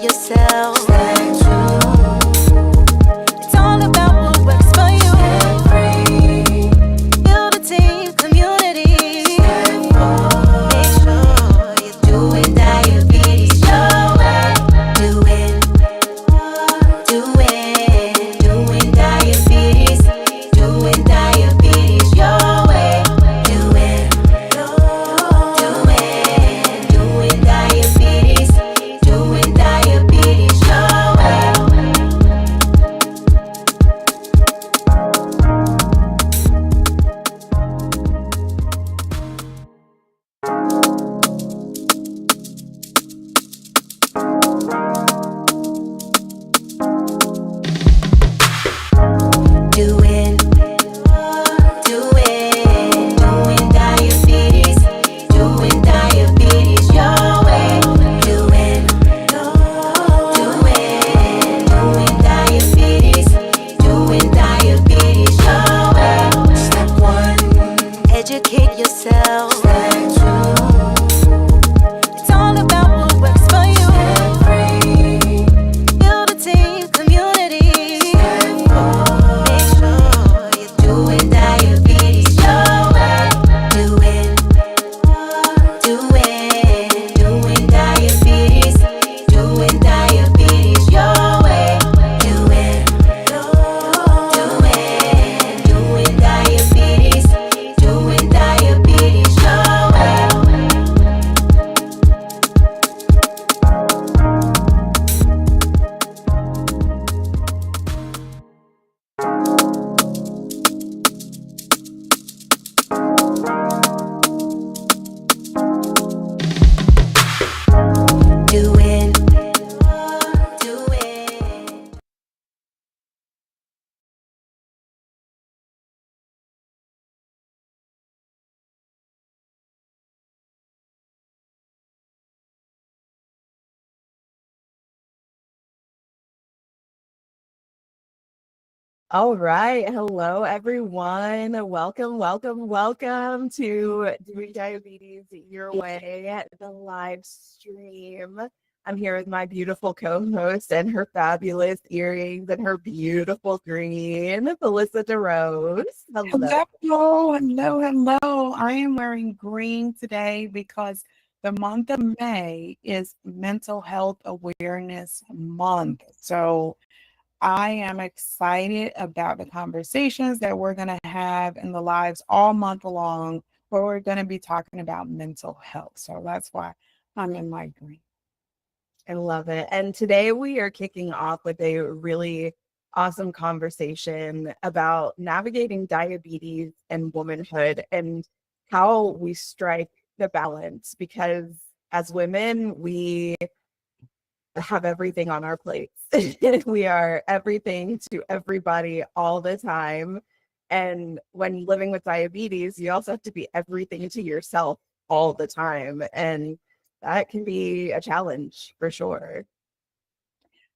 yourself. Stay true. It's all about what works for you. Stay free. Build a team, community. Stay full. Make sure you're doing diabetes your way. Doing diabetes. Doing diabetes your way. Doing diabetes. Doing diabetes your way. Doing diabetes. Doing diabetes your way. Doing diabetes. Doing diabetes your way. Step one, educate yourself. Stay true. It's all about what works for you. Stay free. Build a team, community. Stay full. Make sure you're doing diabetes your way. Doing diabetes. Doing diabetes your way. Doing diabetes. Doing diabetes your way. Doing. All right. Hello, everyone. Welcome to Doing Diabetes Your Way, the live stream. I'm here with my beautiful co-host and her fabulous earrings and her beautiful green, Melissa DeRose. Hello. Hello. I am wearing green today because the month of May is Mental Health Awareness Month. So I am excited about the conversations that we're going to have in the lives all month long, where we're going to be talking about mental health. So that's why I'm in my green. I love it. And today we are kicking off with a really awesome conversation about navigating diabetes and womanhood and how we strike the balance, because as women, we have everything on our plates. We are everything to everybody all the time. And when living with diabetes, you also have to be everything to yourself all the time. And that can be a challenge for sure.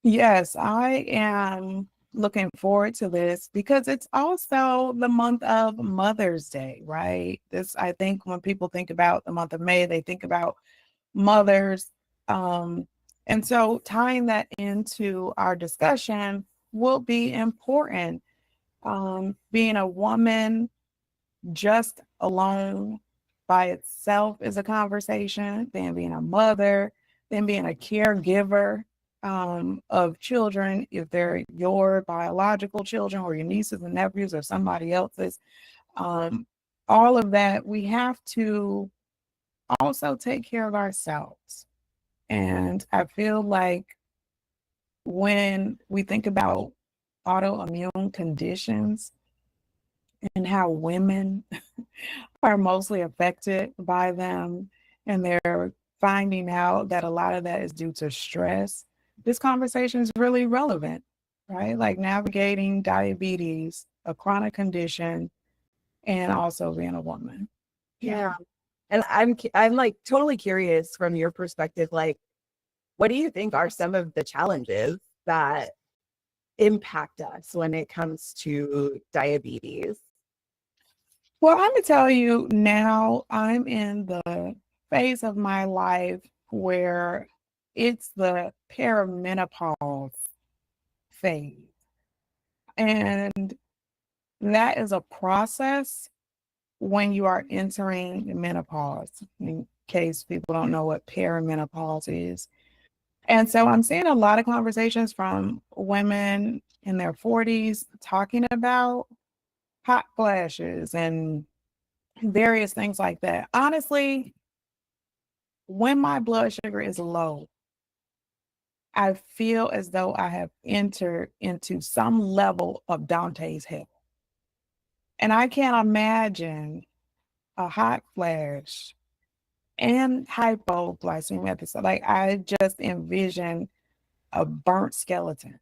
Yes, I am looking forward to this because it's also the month of Mother's Day, right? I think when people think about the month of May, they think about mothers. And so tying that into our discussion will be important. Being a woman just alone by itself is a conversation, then being a mother, then being a caregiver of children, if they're your biological children or your nieces and nephews or somebody else's. All of that, we have to also take care of ourselves. And I feel like when we think about autoimmune conditions and how women are mostly affected by them, and they're finding out that a lot of that is due to stress, this conversation is really relevant, right? Like navigating diabetes, a chronic condition, and also being a woman. Yeah. And I'm like totally curious from your perspective, like, what do you think are some of the challenges that impact us when it comes to diabetes? Well, I'm gonna tell you now, I'm in the phase of my life where it's the perimenopause phase. And that is a process when you are entering menopause, in case people don't know what perimenopause is. And so I'm seeing a lot of conversations from women in their 40s talking about hot flashes and various things like that. Honestly, when my blood sugar is low, I feel as though I have entered into some level of Dante's hell. And I can't imagine a hot flash and hypoglycemia episode. Like, I just envision a burnt skeleton.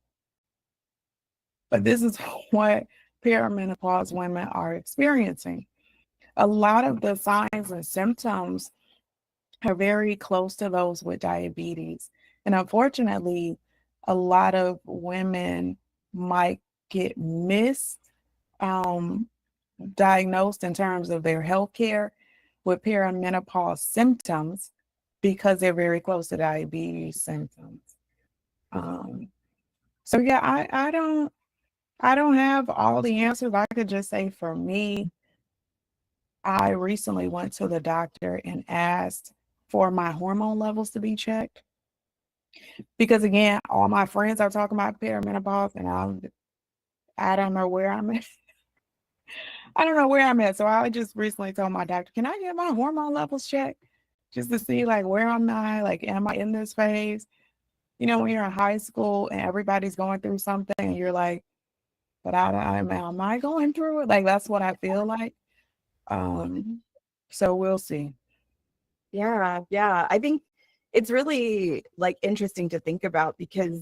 But this is what perimenopause women are experiencing. A lot of the signs and symptoms are very close to those with diabetes. And unfortunately, a lot of women might get diagnosed in terms of their health care with perimenopause symptoms because they're very close to diabetes symptoms. So yeah, I don't have all the answers. I could just say for me, I recently went to the doctor and asked for my hormone levels to be checked. Because again, all my friends are talking about perimenopause and I don't know where I'm at. I don't know where I'm at. So I just recently told my doctor, can I get my hormone levels checked? Just to see like where am I? Like, am I in this phase? You know, when you're in high school and everybody's going through something and you're like, but am I going through it? Like, that's what I feel like. So we'll see. Yeah. I think it's really like interesting to think about because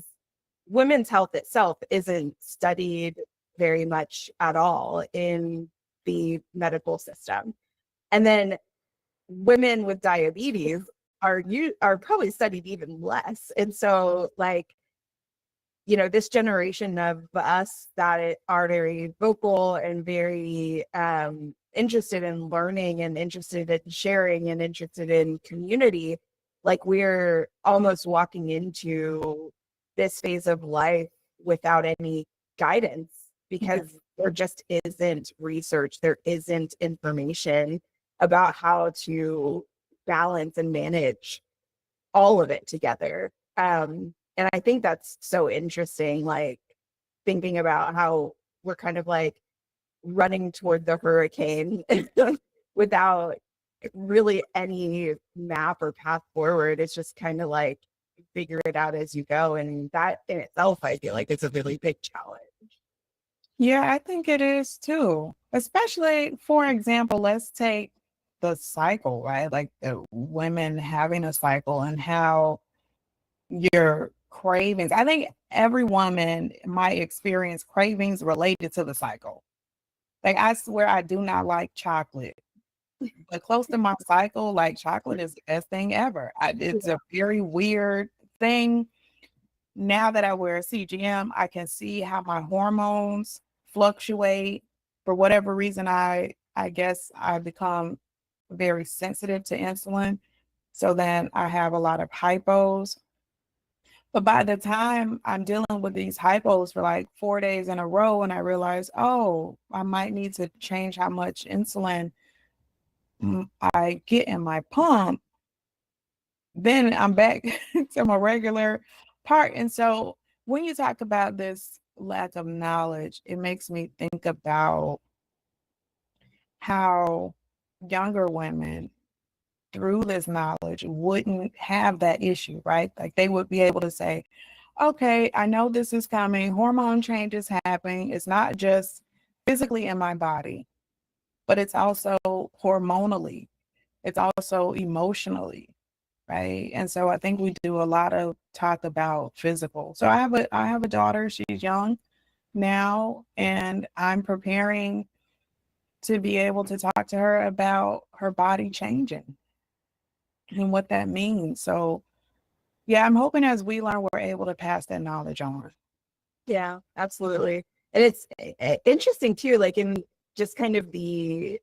women's health itself isn't studied very much at all in the medical system. And then women with diabetes are probably studied even less. And so like, you know, this generation of us that are very vocal and very interested in learning and interested in sharing and interested in community, like we're almost walking into this phase of life without any guidance because there just isn't research, there isn't information about how to balance and manage all of it together. And I think that's so interesting, like thinking about how we're kind of like running toward the hurricane without really any map or path forward. It's just kind of like figure it out as you go. And that in itself, I feel like it's a really big challenge. Yeah, I think it is too. Especially, for example, let's take the cycle, right? Like women having a cycle and how your cravings. I think every woman might experience cravings related to the cycle. Like, I swear I do not like chocolate, but close to my cycle, like chocolate is the best thing ever. It's a very weird thing. Now that I wear a CGM, I can see how my hormones fluctuate. For whatever reason, I guess I become very sensitive to insulin. So then I have a lot of hypos. But by the time I'm dealing with these hypos for like 4 days in a row, and I realize, oh, I might need to change how much insulin I get in my pump, then I'm back to my regular part. And so when you talk about this lack of knowledge, it makes me think about how younger women through this knowledge wouldn't have that issue, right? Like they would be able to say, okay, I know this is coming, hormone changes happening. It's not just physically in my body, but it's also hormonally, it's also emotionally, right? And so I think we do a lot of talk about physical. So I have a daughter, she's young now, and I'm preparing to be able to talk to her about her body changing and what that means. So yeah, I'm hoping as we learn, we're able to pass that knowledge on. Yeah, absolutely. And it's interesting too, like in just kind of the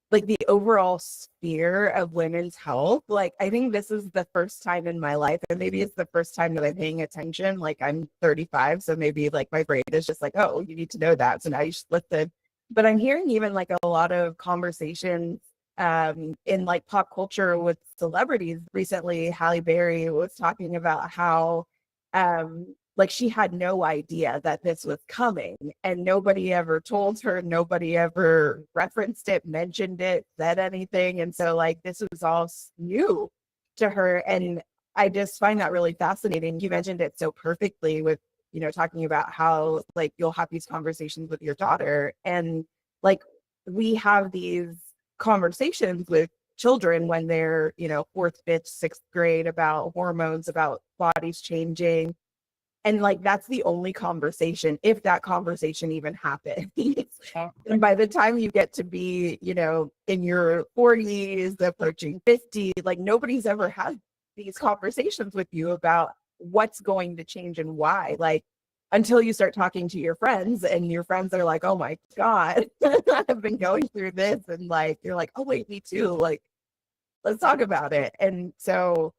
like the overall sphere of women's health. Like, I think this is the first time in my life, and maybe it's the first time that I'm paying attention. Like, I'm 35, so maybe like my brain is just like, oh, you need to know that. So now you should listen. But I'm hearing even like a lot of conversations in like pop culture with celebrities. Recently, Halle Berry was talking about how like she had no idea that this was coming, and nobody ever told her, nobody ever referenced it, mentioned it, said anything. And so like this was all new to her. And I just find that really fascinating. You mentioned it so perfectly with, you know, talking about how like you'll have these conversations with your daughter, and like we have these conversations with children when they're, you know, fourth, fifth, sixth grade about hormones, about bodies changing. And like that's the only conversation, if that conversation even happens. And by the time you get to be, you know, in your 40s, approaching 50, like nobody's ever had these conversations with you about what's going to change and why. Like until you start talking to your friends, and your friends are like, oh my God, I've been going through this. And like, you're like, oh wait, me too. Like, let's talk about it. And so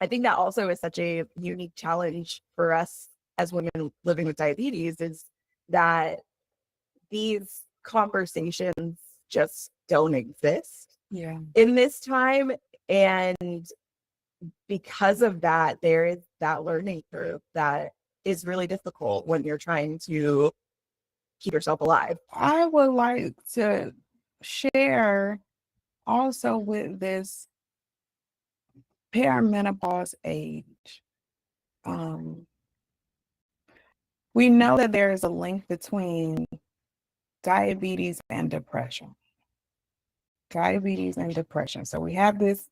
I think that also is such a unique challenge for us as women living with diabetes, is that these conversations just don't exist in this time. And because of that, there is that learning curve that is really difficult when you're trying to keep yourself alive. I would like to share also with this perimenopause age. We know that there is a link between diabetes and depression. Diabetes and depression. So we have this,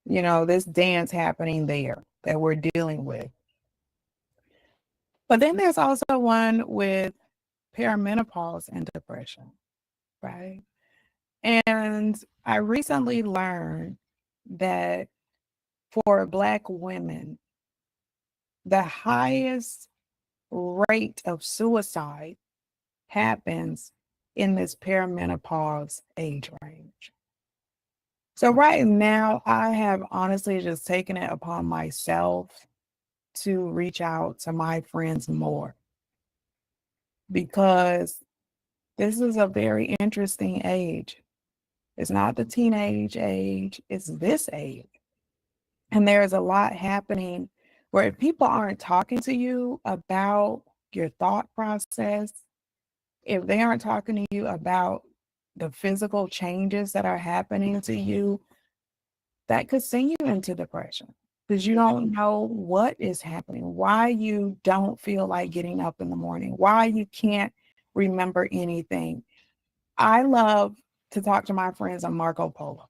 you know, this dance happening there that we're dealing with. But then there's also one with perimenopause and depression, right? And I recently learned that for Black women, the highest rate of suicide happens in this perimenopause age range. So right now, I have honestly just taken it upon myself to reach out to my friends more, because this is a very interesting age. It's not the teenage age, it's this age. And there's a lot happening where if people aren't talking to you about your thought process, if they aren't talking to you about the physical changes that are happening to you, that could send you into depression because you don't know what is happening, why you don't feel like getting up in the morning, why you can't remember anything. I love to talk to my friends on Marco Polo.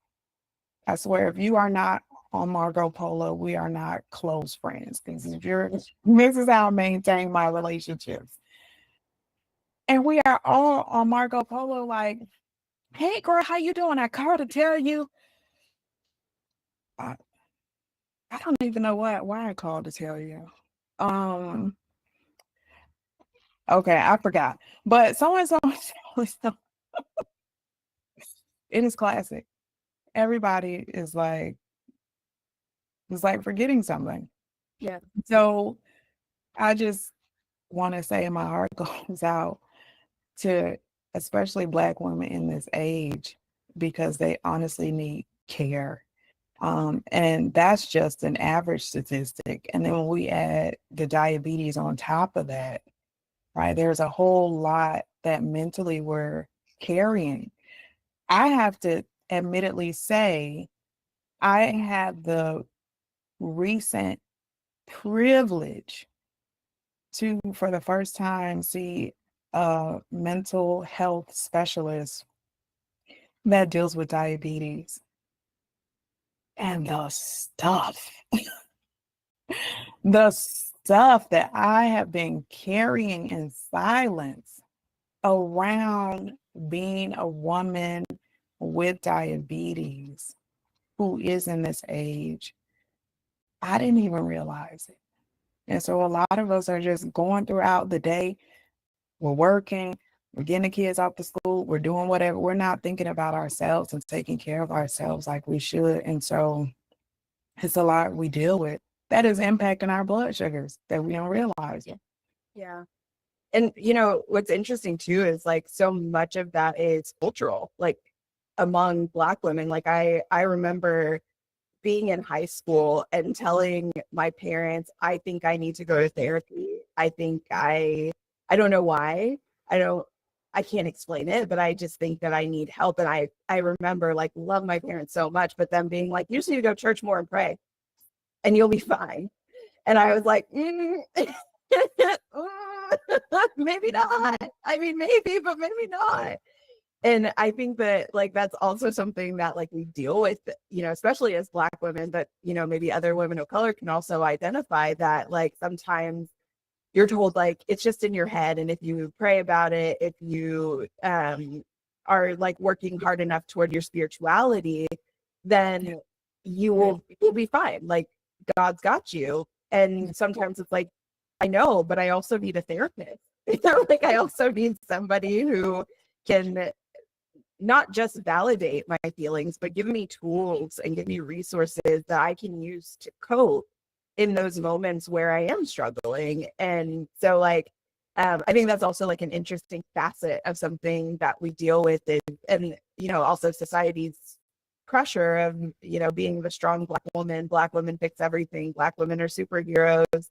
I swear, if you are not on Marco Polo, we are not close friends, because if you're, this is how I maintain my relationships. And we are all on Marco Polo like, hey girl, how you doing? I called to tell you. I don't even know why I called to tell you. Okay, I forgot. But so and so, it is classic. Everybody is like, it's like forgetting something. Yeah. So I just want to say my heart goes out to especially Black women in this age, because they honestly need care. And that's just an average statistic. And then when we add the diabetes on top of that, right, there's a whole lot that mentally we're carrying. I have to admittedly say, I had the recent privilege to, for the first time, see a mental health specialist that deals with diabetes. And the stuff that I have been carrying in silence around being a woman with diabetes who is in this age, I didn't even realize it. And so a lot of us are just going throughout the day. We're working, We're getting the kids off to school. We're doing whatever. We're not thinking about ourselves and taking care of ourselves like we should. And so it's a lot we deal with that is impacting our blood sugars that we don't realize. Yeah. And what's interesting too is like so much of that is cultural, like among Black women. Like I remember being in high school and telling my parents, I think I need to go to therapy. I don't know why. I can't explain it, but I just think that I need help. And I remember like love my parents so much, but them being like, you just need to go to church more and pray and you'll be fine. And I was like, maybe not. I mean, maybe, but maybe not. And I think that like that's also something that like we deal with, especially as Black women, but maybe other women of color can also identify that like sometimes you're told like it's just in your head, and if you pray about it, if you are like working hard enough toward your spirituality, then you'll be fine. Like God's got you. And sometimes it's like, I know, but I also need a therapist. Like I also need somebody who can not just validate my feelings, but give me tools and give me resources that I can use to cope in those moments where I am struggling. And so like, I think that's also like an interesting facet of something that we deal with and also society's pressure of, being the strong Black woman fix everything. Black women are superheroes,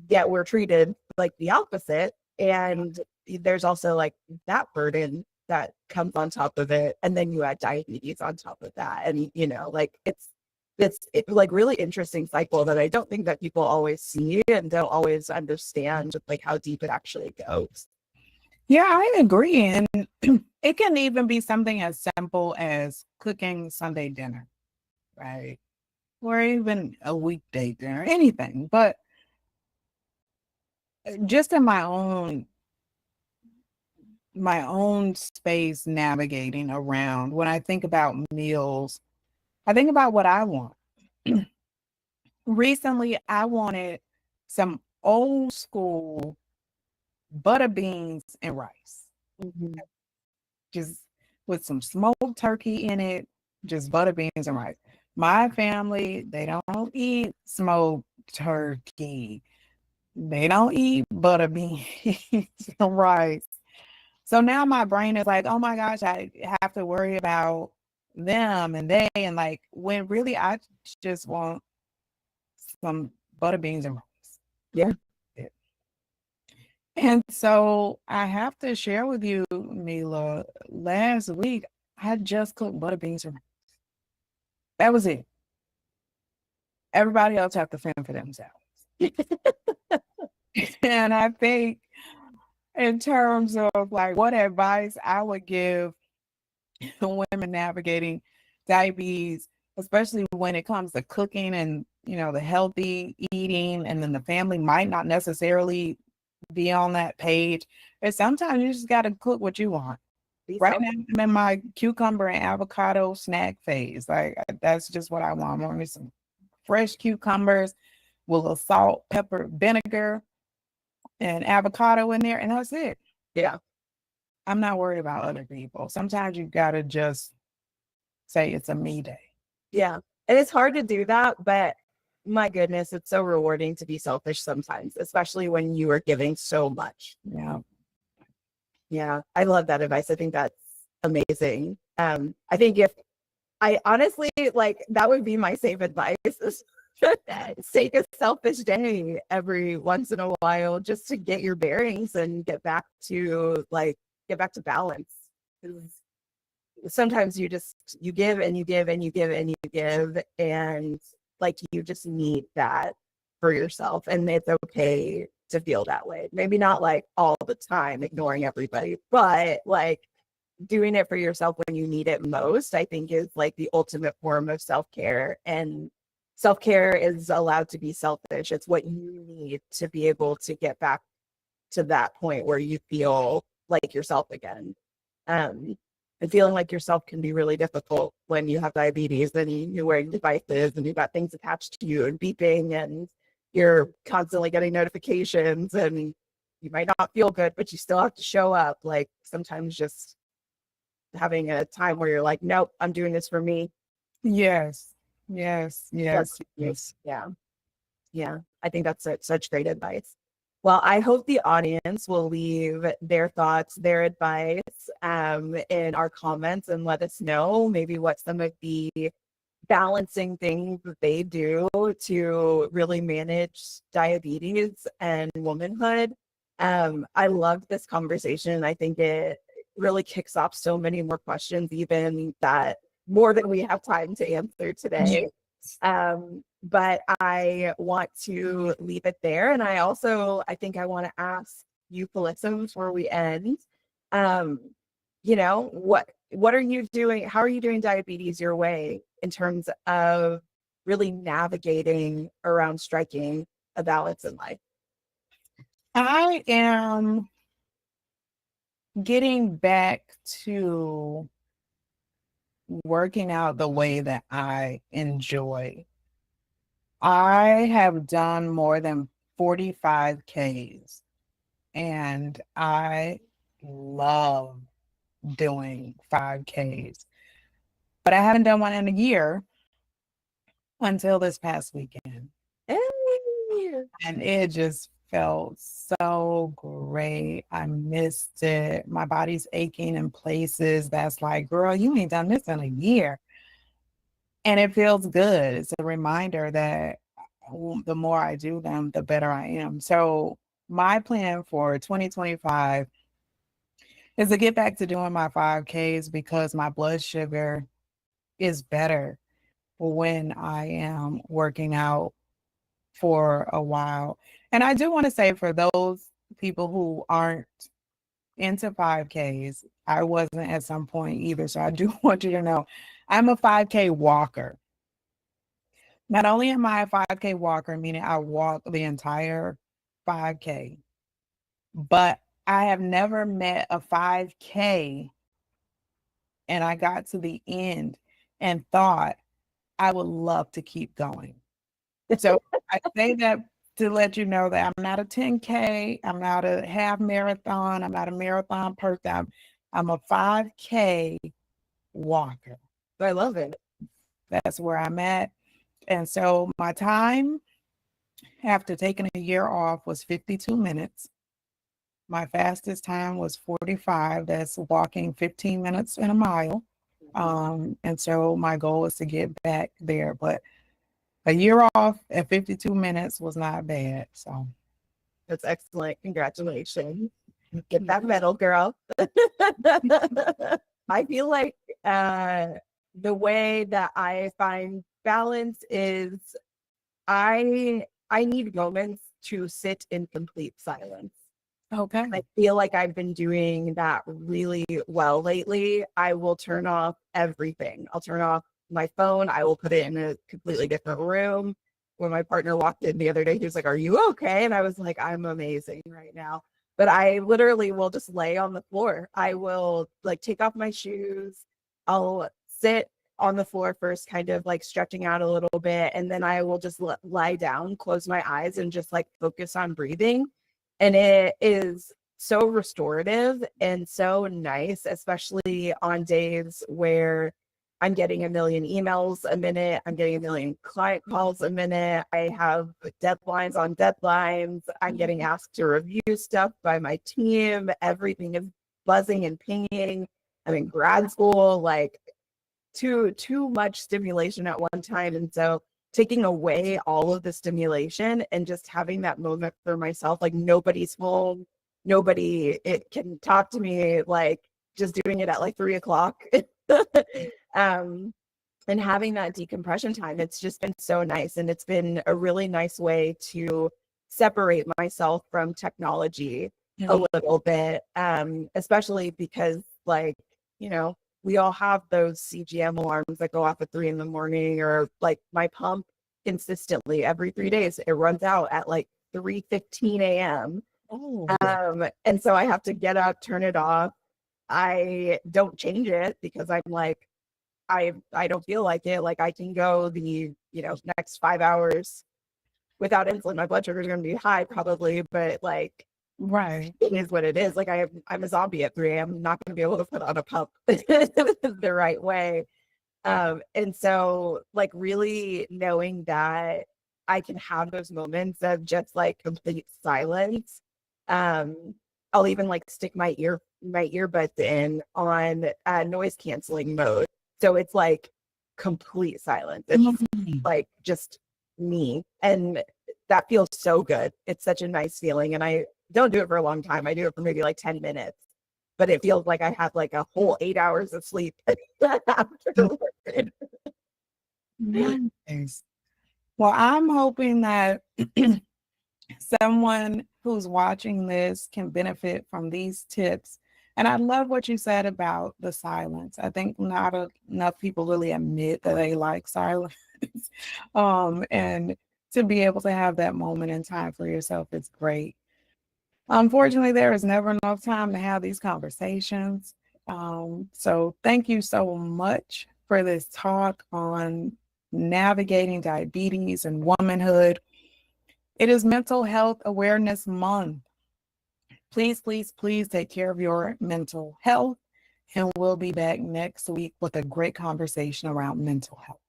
yet we're treated like the opposite. And there's also like that burden that comes on top of it. And then you add diabetes on top of that. And, like it's like really interesting cycle that I don't think that people always see and don't always understand like how deep it actually goes. Yeah, I agree. And it can even be something as simple as cooking Sunday dinner, right? Or even a weekday dinner, anything. But just in my own space navigating around, when I think about meals, I think about what I want. Recently, I wanted some old school butter beans and rice, just with some smoked turkey in it, just butter beans and rice. My family, they don't eat smoked turkey. They don't eat butter beans and rice. So now my brain is like, oh my gosh, I have to worry about them and they, and like when really I just want some butter beans and rice. Yeah. And so I have to share with you, Mila, last week I just cooked butter beans and rice. That was it. Everybody else have to fend for themselves. And I think in terms of like what advice I would give women navigating diabetes, especially when it comes to cooking and the healthy eating, and then the family might not necessarily be on that page, and sometimes you just got to cook what you want. Right now I'm in my cucumber and avocado snack phase. Like that's just what I want. I want me some fresh cucumbers with a salt, pepper, vinegar, and avocado in there, and that's it. Yeah. I'm not worried about other people. Sometimes you gotta just say it's a me day. Yeah. And it's hard to do that, but my goodness, it's so rewarding to be selfish sometimes, especially when you are giving so much. Yeah. Yeah. I love that advice. I think that's amazing. I think if I honestly like that would be my safe advice is take a selfish day every once in a while just to get your bearings and get back to balance. Sometimes you give and you give and you give and you give, and like you just need that for yourself, and it's okay to feel that way. Maybe not like all the time ignoring everybody, but like doing it for yourself when you need it most, I think is like the ultimate form of self-care. And self-care is allowed to be selfish. It's what you need to be able to get back to that point where you feel like yourself again. And feeling like yourself can be really difficult when you have diabetes and you're wearing devices and you've got things attached to you and beeping and you're constantly getting notifications and you might not feel good, but you still have to show up. Like sometimes just having a time where you're like, nope, I'm doing this for me. Yes. Yes. That's Yes. Yes. yeah. Yeah. I think that's such great advice. Well, I hope the audience will leave their thoughts, their advice in our comments and let us know maybe what some of the balancing things that they do to really manage diabetes and womanhood. I loved this conversation. I think it really kicks off so many more questions, even that more than we have time to answer today. But I want to leave it there. And I think I want to ask you, Felissa, before we end, um, what are you doing? How are you doing diabetes your way in terms of really navigating around striking a balance in life? I am getting back to working out the way that I enjoy. I have done more than 45 Ks and I love doing 5Ks, but I haven't done one in a year until this past weekend. Hey. And it just felt so great. I missed it. My body's aching in places that's like, girl, you ain't done this in a year. And it feels good. It's a reminder that the more I do them, the better I am. So my plan for 2025 is to get back to doing my 5Ks because my blood sugar is better when I am working out for a while. And I do want to say for those people who aren't into 5Ks, I wasn't at some point either. So I do want you to know I'm a 5K walker. Not only am I a 5K walker, meaning I walk the entire 5K, but I have never met a 5K and I got to the end and thought I would love to keep going. So I say that to let you know that I'm not a 10K, I'm not a half marathon, I'm not a marathon person. I'm a 5K walker. I love it. That's where I'm at. And so my time after taking a year off was 52 minutes. My fastest time was 45. That's walking 15 minutes in a mile. And so my goal is to get back there. But a year off at 52 minutes was not bad. So That's excellent. Congratulations. Get that medal, girl. I feel like the way that I find balance is I need moments to sit in complete silence. okay. I feel like I've been doing that really well lately. I will turn off everything. I'll turn off my phone. I will put it in a completely different room. When my partner walked in the other day, he was like, "Are you okay?" And I was like, "I'm amazing right now." But I literally will just lay on the floor. I will like take off my shoes. I'll sit on the floor first, kind of like stretching out a little bit. And then I will just lie down, close my eyes, and just like focus on breathing. And it is so restorative and so nice, especially on days where I'm getting a million emails a minute, I'm getting a million client calls a minute, I have deadlines on deadlines, I'm getting asked to review stuff by my team, everything is buzzing and pinging. I'm in grad school, like too much stimulation at one time. And so taking away all of the stimulation and just having that moment for myself, like nobody's home, nobody it can talk to me, like just doing it at like 3:00. And having that decompression time, it's just been so nice. And it's been a really nice way to separate myself from technology a little bit, especially because like, we all have those CGM alarms that go off at 3 a.m, or like my pump consistently every 3 days, it runs out at like 3:15 a.m. Oh. And so I have to get up, turn it off. I don't change it because I'm like, I don't feel like it. Like I can go the, next 5 hours without insulin. My blood sugar is going to be high probably, but like Right. It is what it is. Like I'm a zombie at 3 a.m. I'm not going to be able to put on a pump the right way. And so like really knowing that I can have those moments of just like complete silence. I'll even like stick my earbuds in on noise canceling mode. So it's like complete silence. It's like just me. And that feels so good. It's such a nice feeling. And I don't do it for a long time. I do it for maybe like 10 minutes, but it feels like I have like a whole 8 hours of sleep afterward. Nice. Well, I'm hoping that someone who's watching this can benefit from these tips. And I love what you said about the silence. I think not enough people really admit that they like silence. And to be able to have that moment in time for yourself is great. Unfortunately, there is never enough time to have these conversations. So thank you so much for this talk on navigating diabetes and womanhood. It is Mental Health Awareness Month. Please, please, please take care of your mental health. And we'll be back next week with a great conversation around mental health.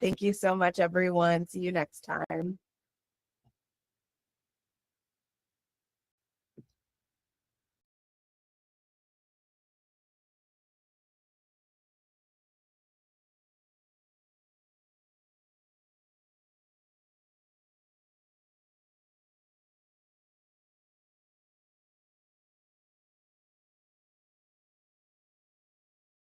Thank you so much, everyone. See you next time.